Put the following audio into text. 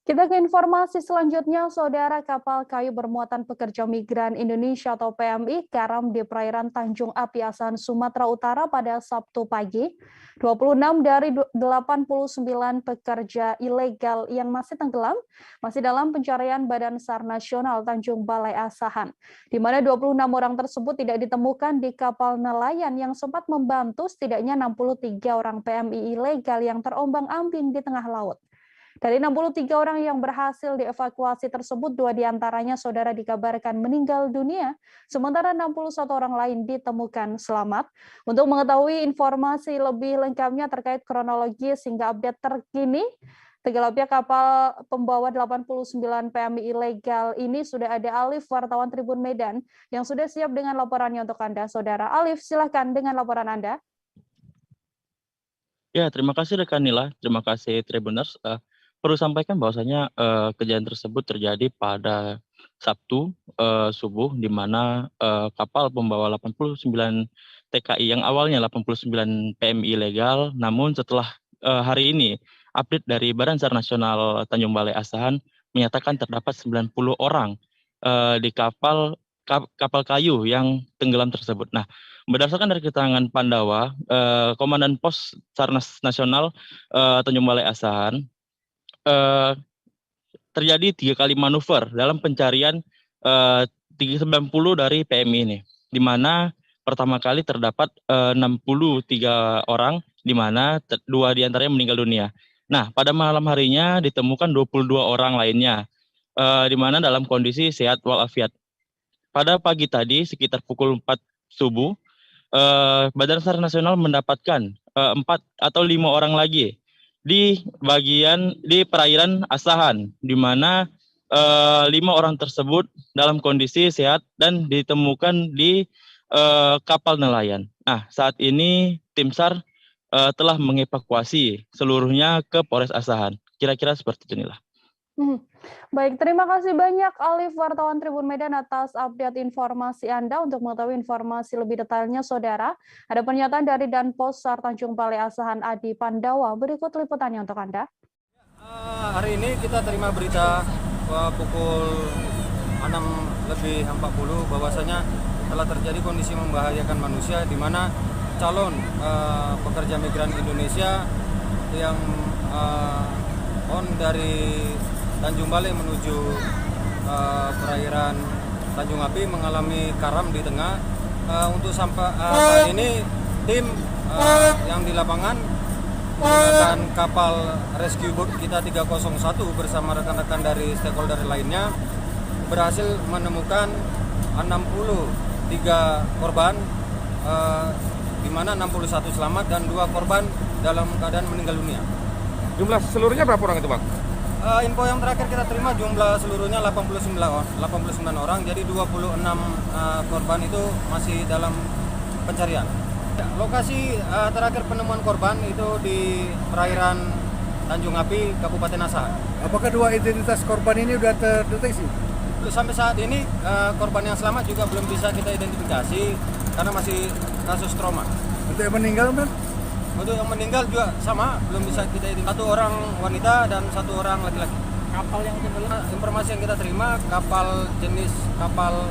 Kita ke informasi selanjutnya, Saudara. Kapal kayu bermuatan pekerja migran Indonesia atau PMI karam di perairan Tanjung Api Asahan, Sumatera Utara pada Sabtu pagi. 26 dari 89 pekerja ilegal yang masih tenggelam masih dalam pencarian Badan SAR Nasional Tanjung Balai Asahan, di mana 26 orang tersebut tidak ditemukan di kapal nelayan yang sempat membantu setidaknya 63 orang PMI ilegal yang terombang-ambing di tengah laut. Dari 63 orang yang berhasil dievakuasi tersebut, 2 diantaranya Saudara dikabarkan meninggal dunia, sementara 61 orang lain ditemukan selamat. Untuk mengetahui informasi lebih lengkapnya terkait kronologis hingga update terkini, tenggelamnya kapal pembawa 89 PMI ilegal ini sudah ada Alif, wartawan Tribun Medan, yang sudah siap dengan laporannya untuk Anda, Saudara. Alif, silakan dengan laporan Anda. Ya, terima kasih rekan Nila, terima kasih Tribuners. Perlu sampaikan bahwasanya kejadian tersebut terjadi pada Sabtu subuh, di mana kapal pembawa 89 TKI yang awalnya 89 PMI ilegal, namun setelah hari ini update dari Badan SAR Nasional Tanjung Balai Asahan menyatakan terdapat 90 orang di kapal kayu yang tenggelam tersebut. Nah, berdasarkan dari keterangan Pandawa, Komandan Pos Sarnas Nasional Tanjung Balai Asahan, terjadi 3 kali manuver dalam pencarian 390 dari PMI ini, di mana pertama kali terdapat 63 orang, di mana 2 diantaranya meninggal dunia. Nah, pada malam harinya ditemukan 22 orang lainnya, di mana dalam kondisi sehat walafiat. Pada pagi tadi, sekitar pukul 4 subuh, Badan SAR Nasional mendapatkan 4 atau 5 orang lagi di perairan Asahan, di mana 5 orang tersebut dalam kondisi sehat dan ditemukan di kapal nelayan. Nah, saat ini tim SAR telah mengevakuasi seluruhnya ke Polres Asahan. Kira-kira seperti inilah. Baik, terima kasih banyak Alif, wartawan Tribun Medan, atas update informasi Anda. Untuk mengetahui informasi lebih detailnya, Saudara, ada pernyataan dari Danpos SAR Tanjung Balai Asahan Adi Pandawa. Berikut liputannya untuk Anda. Hari ini kita terima berita pukul 6:40 bahwasanya telah terjadi kondisi membahayakan manusia, di mana calon pekerja migran Indonesia yang dari Tanjung Balai menuju perairan Tanjung Api mengalami karam di tengah. Untuk sampai saat ini tim yang di lapangan menggunakan kapal rescue boat kita 301 bersama rekan-rekan dari stakeholder lainnya berhasil menemukan 63 korban, di mana 61 selamat dan 2 korban dalam keadaan meninggal dunia. Jumlah seluruhnya berapa orang itu, Bang? Info yang terakhir kita terima jumlah seluruhnya 89 orang, jadi 26 korban itu masih dalam pencarian. Lokasi terakhir penemuan korban itu di perairan Tanjung Api, Kabupaten Asahan. Apakah 2 identitas korban ini sudah terdeteksi? Sampai saat ini korban yang selamat juga belum bisa kita identifikasi karena masih kasus trauma. Untuk yang meninggal, Bang? Untuk yang meninggal juga sama, belum bisa kita identifikasi. 1 orang wanita dan 1 orang laki-laki. Kapal yang tenggelam? Informasi yang kita terima, kapal jenis kapal